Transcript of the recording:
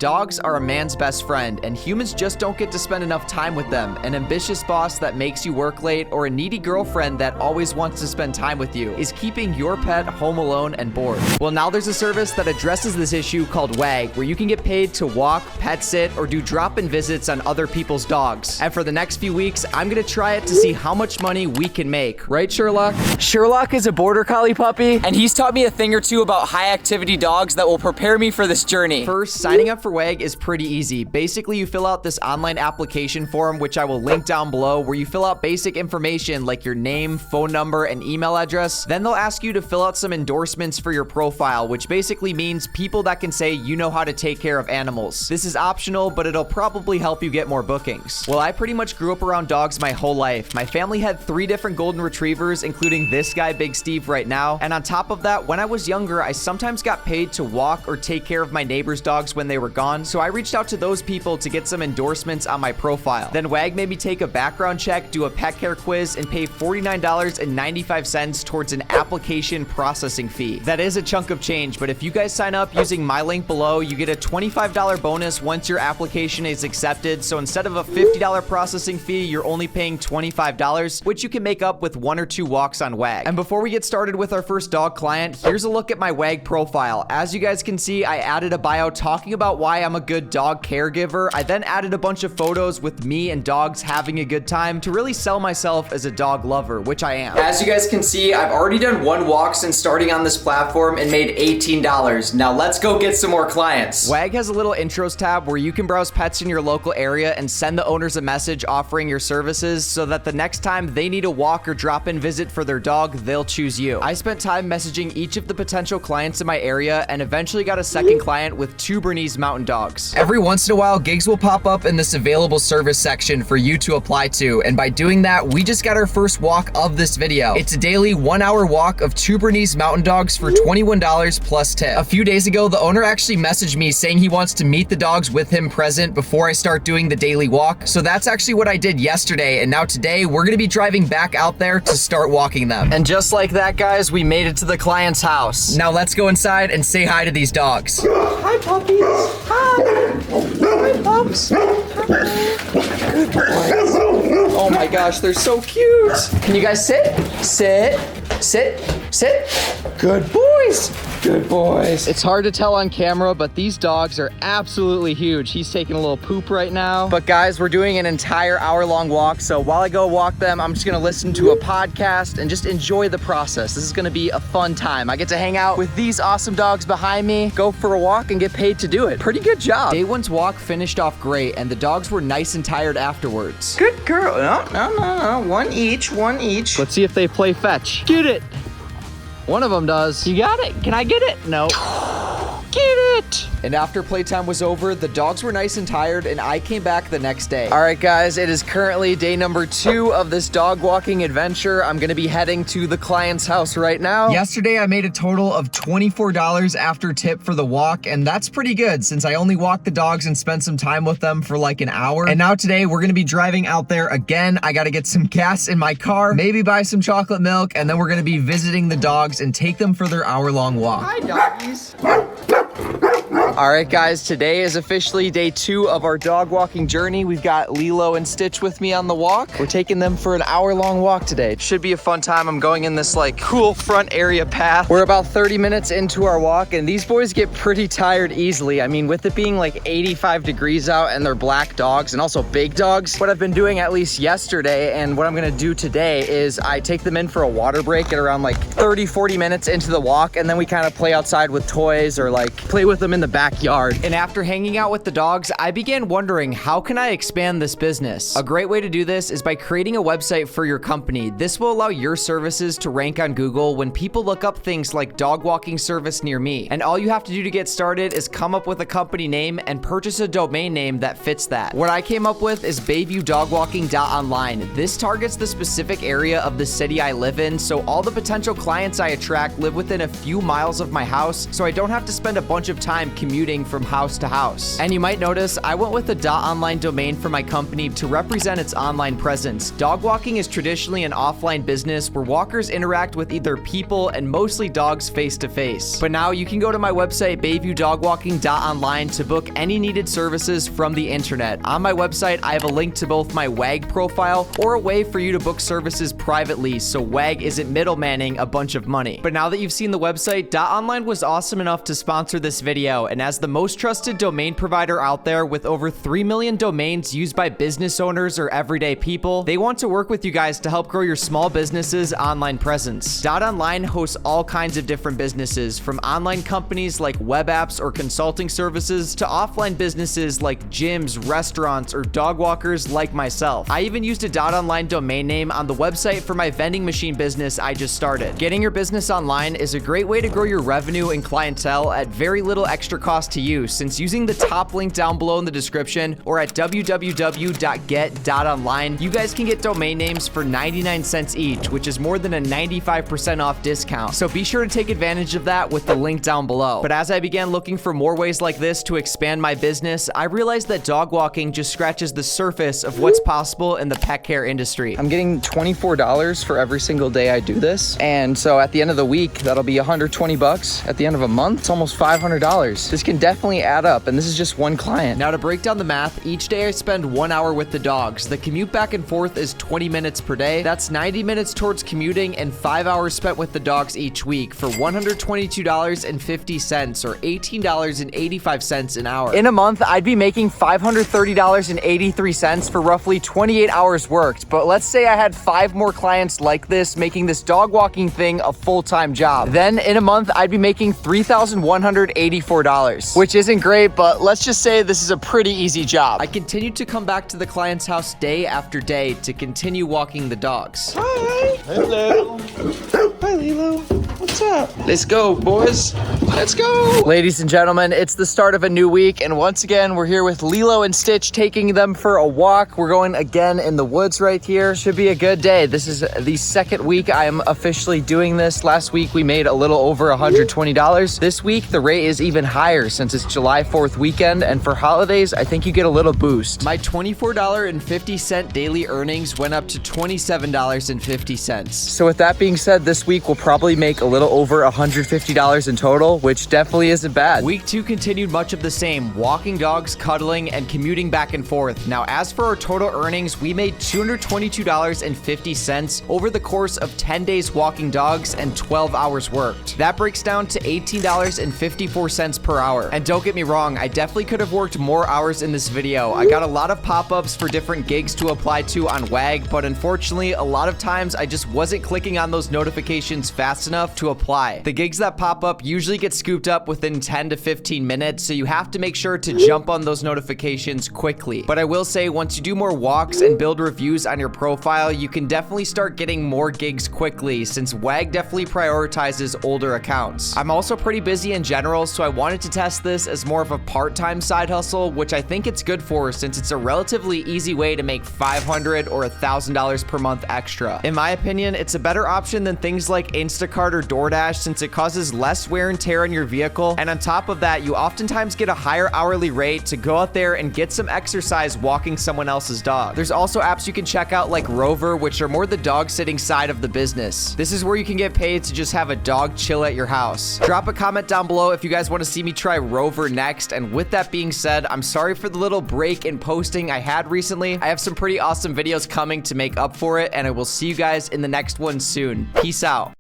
Dogs are a man's best friend, and humans just don't get to spend enough time with them. An ambitious boss that makes you work late, or a needy girlfriend that always wants to spend time with you is keeping your pet home alone and bored. Well, now there's a service that addresses this issue called WAG, where you can get paid to walk, pet sit, or do drop-in visits on other people's dogs. And for the next few weeks, I'm gonna try it to see how much money we can make. Right, Sherlock? Sherlock is a border collie puppy, and he's taught me a thing or two about high-activity dogs that will prepare me for this journey. First, signing up for WAG is pretty easy. Basically, you fill out this online application form, which I will link down below, where you fill out basic information like your name, phone number, and email address. Then they'll ask you to fill out some endorsements for your profile, which basically means people that can say you know how to take care of animals. This is optional, but it'll probably help you get more bookings. Well, I pretty much grew up around dogs my whole life. My family had 3 different golden retrievers, including this guy, Big Steve, right now. And on top of that, when I was younger, I sometimes got paid to walk or take care of my neighbors' dogs when they were gone. So I reached out to those people to get some endorsements on my profile. Then WAG made me take a background check, do a pet care quiz, and pay $49.95 towards an application processing fee. That is a chunk of change, but if you guys sign up using my link below, you get a $25 bonus once your application is accepted. So instead of a $50 processing fee, you're only paying $25, which you can make up with 1 or 2 walks on WAG. And before we get started with our first dog client, here's a look at my WAG profile. As you guys can see, I added a bio talking about why I'm a good dog caregiver. I then added a bunch of photos with me and dogs having a good time to really sell myself as a dog lover, which I am. As you guys can see, I've already done 1 walk since starting on this platform and made $18. Now let's go get some more clients. WAG has a little intros tab where you can browse pets in your local area and send the owners a message offering your services so that the next time they need a walk or drop-in visit for their dog, they'll choose you. I spent time messaging each of the potential clients in my area and eventually got a second client with 2 Bernese Mountain Dogs. Every once in a while, gigs will pop up in this available service section for you to apply to, and by doing that, we just got our first walk of this video. It's a daily 1-hour walk of 2 Bernese Mountain Dogs for $21 plus tip. A few days ago, the owner actually messaged me saying he wants to meet the dogs with him present before I start doing the daily walk, so that's actually what I did yesterday, and now today, we're gonna be driving back out there to start walking them. And just like that, guys, we made it to the client's house. Now let's go inside and say hi to these dogs. Hi, puppies. Hi. Hi, pups. Good boys. Oh my gosh, they're so cute. Can you guys sit? Sit. Sit. Sit. Good boys. Good boys. It's hard to tell on camera, but these dogs are absolutely huge. He's taking a little poop right now. But guys, we're doing an entire hour-long walk, so while I go walk them, I'm just gonna listen to a podcast and just enjoy the process. This is gonna be a fun time. I get to hang out with these awesome dogs behind me, go for a walk, and get paid to do it. Pretty good job. Day 1's walk finished off great, and the dogs were nice and tired afterwards. Good girl. No. One each. Let's see if they play fetch. Get it. One of them does. You got it. Can I get it? No. Get it. And after playtime was over, the dogs were nice and tired, and I came back the next day. All right, guys, it is currently day number 2 of this dog walking adventure. I'm gonna be heading to the client's house right now. Yesterday, I made a total of $24 after tip for the walk, and that's pretty good since I only walked the dogs and spent some time with them for like an hour. And now today, we're gonna be driving out there again. I gotta get some gas in my car, maybe buy some chocolate milk, and then we're gonna be visiting the dogs and take them for their hour-long walk. Hi, doggies. All right, guys, today is officially day 2 of our dog walking journey. We've got Lilo and Stitch with me on the walk. We're taking them for an hour-long walk today. It should be a fun time. I'm going in this like cool front area path. We're about 30 minutes into our walk, and these boys get pretty tired easily. I mean, with it being like 85 degrees out and they're black dogs and also big dogs, what I've been doing at least yesterday and what I'm gonna do today is I take them in for a water break at around like 30, 40 minutes into the walk, and then we kind of play outside with toys or like play with them in the backyard. And after hanging out with the dogs, I began wondering, how can I expand this business? A great way to do this is by creating a website for your company. This will allow your services to rank on Google when people look up things like dog walking service near me. And all you have to do to get started is come up with a company name and purchase a domain name that fits that. What I came up with is bayviewdogwalking.online. This targets the specific area of the city I live in, so all the potential clients I attract live within a few miles of my house, so I don't have to spend a bunch of time time commuting from house to house. And you might notice I went with the .online domain for my company to represent its online presence. Dog walking is traditionally an offline business where walkers interact with either people and mostly dogs face to face. But now you can go to my website bayviewdogwalking.online to book any needed services from the internet. On my website, I have a link to both my WAG profile or a way for you to book services privately so WAG isn't middlemaning a bunch of money. But now that you've seen the website, .online was awesome enough to sponsor this video, and as the most trusted domain provider out there with over 3 million domains used by business owners or everyday people, they want to work with you guys to help grow your small business's online presence. .online hosts all kinds of different businesses, from online companies like web apps or consulting services to offline businesses like gyms, restaurants, or dog walkers like myself. I even used a .online domain name on the website for my vending machine business I just started. Getting your business online is a great way to grow your revenue and clientele at very little extra cost to you, since using the top link down below in the description or at www.get.online, you guys can get domain names for 99 cents each, which is more than a 95% off discount. So be sure to take advantage of that with the link down below. But as I began looking for more ways like this to expand my business, I realized that dog walking just scratches the surface of what's possible in the pet care industry. I'm getting $24 for every single day I do this. And so at the end of the week, that'll be 120 bucks. At the end of a month, it's almost $500. This can definitely add up, and this is just one client. Now to break down the math, each day I spend 1 hour with the dogs. The commute back and forth is 20 minutes per day. That's 90 minutes towards commuting and 5 hours spent with the dogs each week for $122.50 or $18.85 an hour. In a month, I'd be making $530.83 for roughly 28 hours worked. But let's say I had 5 more clients like this, making this dog walking thing a full-time job. Then in a month, I'd be making $3,184, which isn't great, but let's just say this is a pretty easy job. I continued to come back to the client's house day after day to continue walking the dogs. Hi. Hello. Hi, Lilo. What's up? Let's go, boys. Let's go. Ladies and gentlemen, it's the start of a new week, and once again, we're here with Lilo and Stitch taking them for a walk. We're going again in the woods right here. Should be a good day. This is the second week I am officially doing this. Last week, we made a little over $120. This week, the rate is even higher since it's July 4th weekend, and for holidays, I think you get a little boost. My $24.50 daily earnings went up to $27.50. So with that being said, this week we'll probably make a little over $150 in total, which definitely isn't bad. Week 2 continued much of the same, walking dogs, cuddling, and commuting back and forth. Now, as for our total earnings, we made $222.50 over the course of 10 days walking dogs and 12 hours worked. That breaks down to $18.54 per hour. And don't get me wrong, I definitely could have worked more hours in this video. I got a lot of pop-ups for different gigs to apply to on WAG, but unfortunately, a lot of times I just wasn't clicking on those notifications fast enough to apply. The gigs that pop up usually get scooped up within 10 to 15 minutes, so you have to make sure to jump on those notifications quickly. But I will say, once you do more walks and build reviews on your profile, you can definitely start getting more gigs quickly, since WAG definitely prioritizes older accounts. I'm also pretty busy in general, so I wanted to test this as more of a part-time side hustle, which I think it's good for, since it's a relatively easy way to make $500 or $1,000 per month extra. In my opinion, it's a better option than things like Instacart or DoorDash, since it causes less wear and tear on your vehicle, and on top of that, you oftentimes get a higher hourly rate to go out there and get some exercise walking someone else's dog. There's also apps you can check out like Rover, which are more the dog sitting side of the business. This is where you can get paid to just have a dog chill at your house. Drop a comment down below if you guys want to see me try Rover next, and with that being said, I'm sorry for the little break in posting I had recently. I have some pretty awesome videos coming to make up for it, and I will see you guys in the next one soon. Peace out.